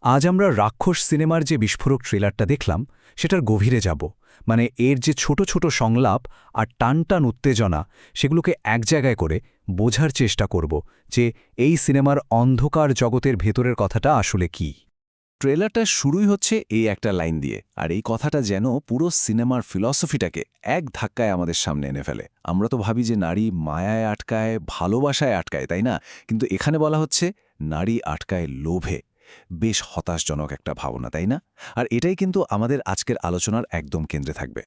আজ আমরা রাক্ষস সিনেমার যে বিস্ফোরক ট্রেলারটা দেখলাম সেটার গভীরে যাব, মানে এর যে ছোট ছোট সংলাপ আর টানটান উত্তেজনা সেগুলোকে এক জায়গায় করে বোঝার চেষ্টা করব যে এই সিনেমার অন্ধকার জগতের ভেতরের কথাটা আসলে কি। ট্রেলারটা শুরুই হচ্ছে এই একটা লাইন দিয়ে, আর এই কথাটা যেন পুরো সিনেমার ফিলসফিটাকে এক ধাক্কায় আমাদের সামনে এনে ফেলে। আমরা তো ভাবি যে নারী মায়ায় আটকায়, ভালোবাসায় আটকায়, তাই না? কিন্তু এখানে বলা হচ্ছে নারী আটকায় লোভে। বেশ হতাশজনক একটা ভাবনা, তাই না? আর এটাই কিন্তু আমাদের আজকের আলোচনার একদম কেন্দ্রে থাকবে।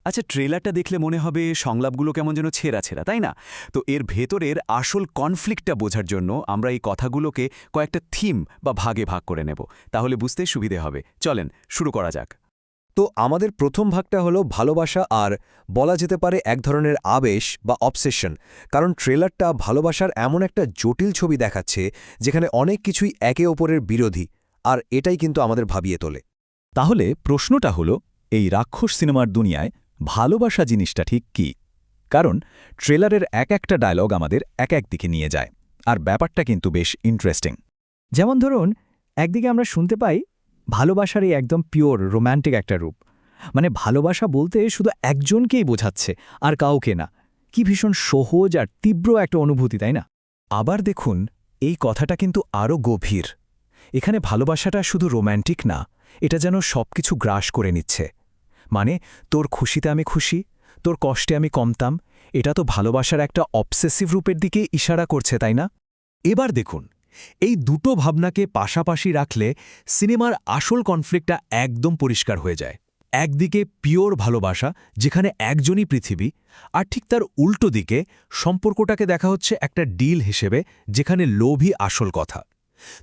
আচ্ছা, ট্রেলারটা দেখলে মনে হবে সংলাপগুলো কেমন যেন ছেঁড়া ছেঁড়া, তাই না? তো এর ভেতরের আসল কনফ্লিক্টটা বোঝার জন্য আমরা এই কথাগুলোকে কয়েকটা থিম বা ভাগে ভাগ করে নেব, তাহলে বুঝতে সুবিধে হবে। চলেন শুরু করা যাক। তো আমাদের প্রথম ভাগটা হলো ভালোবাসা, আর বলা যেতে পারে এক ধরনের আবেশ বা অবসেশন। কারণ ট্রেলারটা ভালোবাসার এমন একটা জটিল ছবি দেখাচ্ছে যেখানে অনেক কিছুই একে অপরের বিরোধী, আর এটাই কিন্তু আমাদের ভাবিয়ে তোলে। তাহলে প্রশ্নটা হলো, এই রাক্ষস সিনেমার দুনিয়ায় ভালোবাসা জিনিসটা ঠিক কি? কারণ ট্রেলারের এক একটা ডায়লগ আমাদের এক এক দিকে নিয়ে যায়, আর ব্যাপারটা কিন্তু বেশ ইন্টারেস্টিং। যেমন ধরুন, একদিকে আমরা শুনতে পাই ভালোবাসারই একদম পিওর রোম্যান্টিক একটা রূপ, মানে ভালোবাসা বলতে শুধু একজনকেই বোঝাচ্ছে আর কাউকে না। কি ভীষণ সহজ আর তীব্র একটা অনুভূতি, তাই না? আবার দেখুন, এই কথাটা কিন্তু আরও গভীর। এখানে ভালোবাসাটা শুধু রোম্যান্টিক না, এটা যেন সবকিছু গ্রাস করে নিচ্ছে। মানে তোর খুশিতে আমি খুশি, তোর কষ্টে আমি কমতাম। এটা তো ভালোবাসার একটা অবসেসিভ রূপের দিকে ইশারা করছে, তাই না? এবার দেখুন, এই দুটো ভাবনাকে পাশাপাশি রাখলে সিনেমার আসল কনফ্লিক্টটা একদম পরিষ্কার হয়ে যায়। একদিকে পিওর ভালোবাসা, যেখানে একজনই পৃথিবী, আর ঠিক তার উল্টো দিকে সম্পর্কটাকে দেখা হচ্ছে একটা ডিল হিসেবে, যেখানে লোভই আসল কথা।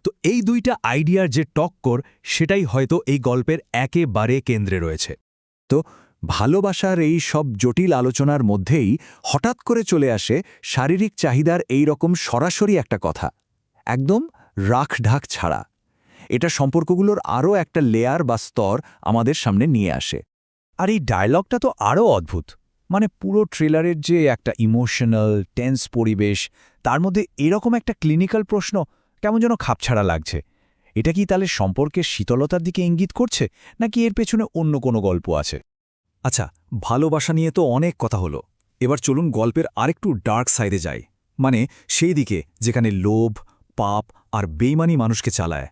তো এই দুইটা আইডিয়ার যে টক্কর, সেটাই হয়তো এই গল্পের একেবারে কেন্দ্রে রয়েছে। তো ভালোবাসার এই সব জটিল আলোচনার মধ্যেই হঠাৎ করে চলে আসে শারীরিক চাহিদার এই রকম সরাসরি একটা কথা, একদম রাখঢাক ছাড়া। এটা সম্পর্কগুলোর আরও একটা লেয়ার বা স্তর আমাদের সামনে নিয়ে আসে। আর এই ডায়লগটা তো আরও অদ্ভুত। মানে পুরো ট্রেলারের যে একটা ইমোশনাল টেন্স পরিবেশ, তার মধ্যে এরকম একটা ক্লিনিক্যাল প্রশ্ন কেমন যেন খাপছাড়া লাগছে। এটা কি তাহলে সম্পর্কের শীতলতার দিকে ইঙ্গিত করছে, নাকি এর পেছনে অন্য কোনো গল্প আছে? আচ্ছা, ভালোবাসা নিয়ে তো অনেক কথা হলো। এবার চলুন গল্পের আরেকটু ডার্ক সাইডে যাই, মানে সেই দিকে যেখানে লোভ, পাপ আর বেইমানি মানুষকে চালায়।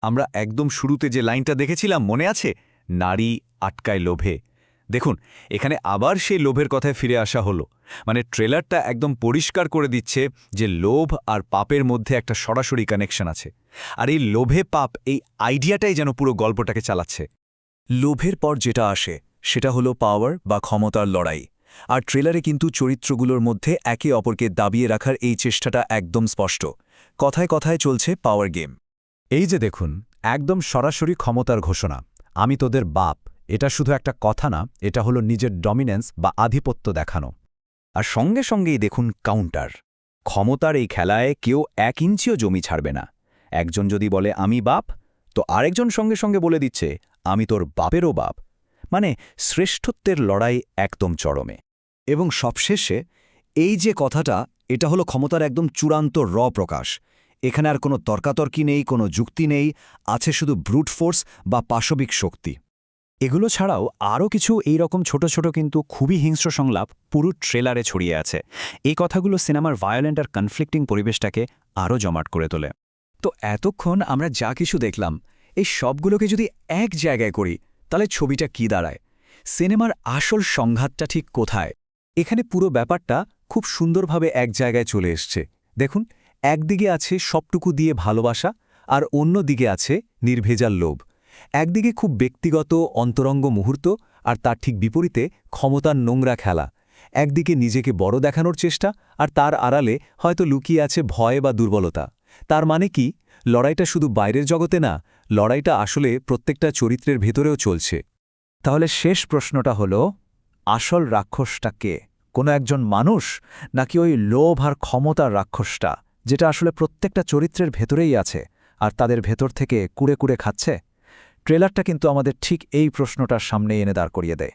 আমরা একদম শুরুতে যে লাইনটা দেখেছিলাম মনে আছে, নারী আটকায় লোভে। দেখুন, এখানে আবার সেই লোভের কথায় ফিরে আসা হলো। মানে ট্রেলারটা একদম পরিষ্কার করে দিচ্ছে যে লোভ আর পাপের মধ্যে একটা সরাসরি কানেকশন আছে। আর এই লোভে পাপ, এই আইডিয়াটাই যেন পুরো গল্পটাকে চালাচ্ছে। লোভের পর যেটা আসে সেটা হলো পাওয়ার বা ক্ষমতার লড়াই। আর ট্রেলারে কিন্তু চরিত্রগুলোর মধ্যে একে অপরকে দাবিয়ে রাখার এই চেষ্টাটা একদম স্পষ্ট। কথায় কথায় চলছে পাওয়ার গেম। এই যে দেখুন, একদম সরাসরি ক্ষমতার ঘোষণা, আমি তোদের বাপ। এটা শুধু একটা কথা না, এটা হলো নিজের ডমিনেন্স বা আধিপত্য দেখানো। আর সঙ্গে সঙ্গেই দেখুন কাউন্টার। ক্ষমতার এই খেলায় কেউ 1 ইঞ্চিও জমি ছাড়বে না। একজন যদি বলে আমি বাপ, তো আরেকজন সঙ্গে সঙ্গে বলে দিচ্ছে আমি তোর বাপেরও বাপ। মানে শ্রেষ্ঠত্বের লড়াই একদম চরমে। এবং সবশেষে এই যে কথাটা, এটা হলো ক্ষমতার একদম চূড়ান্ত প্রকাশ। এখানে আর কোনো তর্কাতর্কি নেই, কোনো যুক্তি নেই, আছে শুধু ব্রুট ফোর্স বা পাশবিক শক্তি। এগুলো ছাড়াও আরও কিছু এই রকম ছোট ছোট কিন্তু খুবই হিংস্র সংলাপ পুরো ট্রেলারে ছড়িয়ে আছে। এই কথাগুলো সিনেমার ভায়োলেন্ট আর কনফ্লিক্টিং পরিবেশটাকে আরও জমাট করে তোলে। তো এতক্ষণ আমরা যা কিছু দেখলাম, এই সবগুলোকে যদি এক জায়গায় করি, তাহলে ছবিটা কি দাঁড়ায়? সিনেমার আসল সংঘাতটা ঠিক কোথায়? এখানে পুরো ব্যাপারটা খুব সুন্দরভাবে এক জায়গায় চলে এসছে। দেখুন, একদিকে আছে সবটুকু দিয়ে ভালোবাসা, আর অন্য দিকে আছে নির্ভেজাল লোভ। একদিকে খুব ব্যক্তিগত অন্তরঙ্গ মুহূর্ত, আর তার ঠিক বিপরীতে ক্ষমতার নোংরা খেলা। একদিকে নিজেকে বড় দেখানোর চেষ্টা, আর তার আড়ালে হয়তো লুকিয়ে আছে ভয় বা দুর্বলতা। তার মানে কি, লড়াইটা শুধু বাইরের জগতে না, লড়াইটা আসলে প্রত্যেকটা চরিত্রের ভেতরেও চলছে। তাহলে শেষ প্রশ্নটা হলো, আসল রাক্ষসটা কে? কোনো একজন মানুষ, নাকি ওই লোভ আর ক্ষমতার রাক্ষসটা, যেটা আসলে প্রত্যেকটা চরিত্রের ভেতরেই আছে আর তাদের ভেতর থেকে কুড়ে কুড়ে খাচ্ছে? ট্রেলারটা কিন্তু আমাদের ঠিক এই প্রশ্নটার সামনে এনে দাঁড় করিয়ে দেয়।